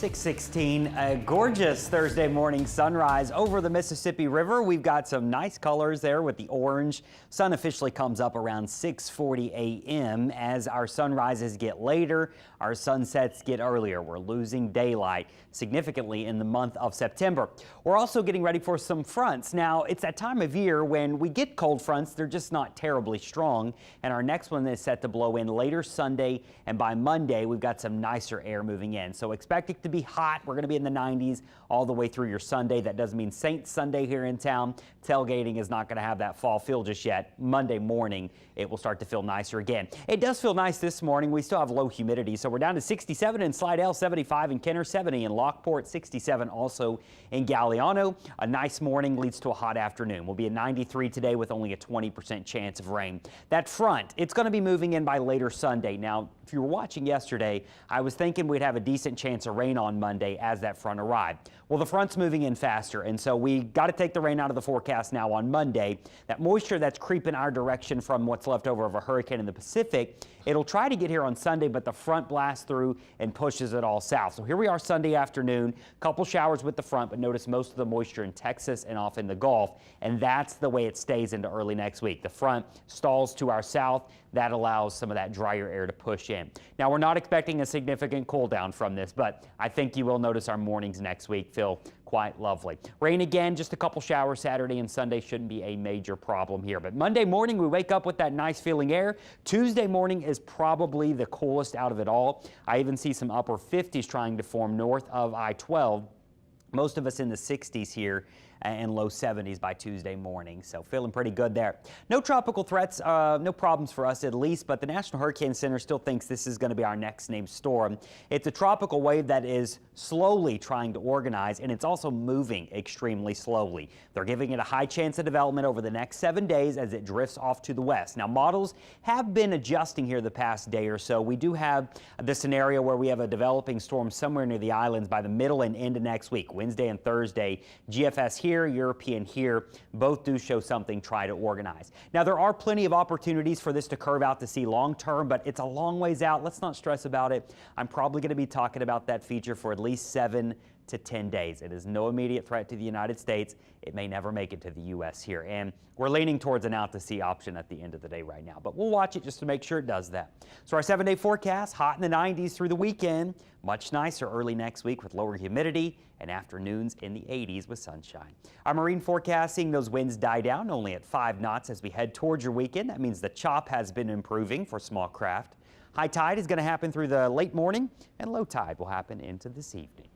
6:16, a gorgeous Thursday morning sunrise over the Mississippi River. We've got some nice colors there with the orange. Sun officially comes up around 6:40 a.m. As our sunrises get later, our sunsets get earlier. We're losing daylight significantly in the month of September. We're also getting ready for some fronts. Now, it's that time of year when we get cold fronts. They're just not terribly strong. And our next one is set to blow in later Sunday. And by Monday, we've got some nicer air moving in. So expect it to be hot. We're going to be in the 90s all the way through your Sunday. That does mean Saint Sunday here in town. Tailgating is not going to have that fall feel just yet. Monday morning, it will start to feel nicer again. It does feel nice this morning. We still have low humidity, so we're down to 67 in Slidell, 75 in Kenner, 70 in Lockport, 67 also in Galliano. A nice morning leads to a hot afternoon. We'll be at 93 today with only a 20% chance of rain. That front, it's going to be moving in by later Sunday. Now, if you were watching yesterday, I was thinking we'd have a decent chance of rain on Monday as that front arrived. Well, the front's moving in faster, and so we got to take the rain out of the forecast now on Monday. That moisture that's creeping our direction from what's left over of a hurricane in the Pacific, it'll try to get here on Sunday, but the front blasts through and pushes it all south. So here we are Sunday afternoon, couple showers with the front, but notice most of the moisture in Texas and off in the Gulf, and that's the way it stays into early next week. The front stalls to our south. That allows some of that drier air to push in. Now, we're not expecting a significant cool down from this, but I think you will notice our mornings next week feel quite lovely. Rain again, just a couple showers Saturday and Sunday shouldn't be a major problem here. But Monday morning, we wake up with that nice feeling air. Tuesday morning is probably the coolest out of it all. I even see some upper 50s trying to form north of I-12. Most of us in the 60s here and low 70s by Tuesday morning, so feeling pretty good there. No tropical threats, no problems for us at least, but the National Hurricane Center still thinks this is going to be our next named storm. It's a tropical wave that is slowly trying to organize, and it's also moving extremely slowly. They're giving it a high chance of development over the next 7 days as it drifts off to the west. Now, models have been adjusting here the past day or so. We do have the scenario where we have a developing storm somewhere near the islands by the middle and end of next week, Wednesday and Thursday. GFS here, European here, both do show something try to organize. Now, there are plenty of opportunities for this to curve out to sea long term, but it's a long ways out. Let's not stress about it. I'm probably going to be talking about that feature for at least 7 to 10 days. It is no immediate threat to the United States. It may never make it to the U.S. here, and we're leaning towards an out to sea option at the end of the day right now, but we'll watch it just to make sure it does that. So our 7-day forecast, hot in the 90s through the weekend, much nicer early next week with lower humidity and afternoons in the 80s with sunshine. Our marine forecasting, those winds die down only at 5 knots as we head towards your weekend. That means the chop has been improving for small craft. High tide is going to happen through the late morning, and low tide will happen into this evening.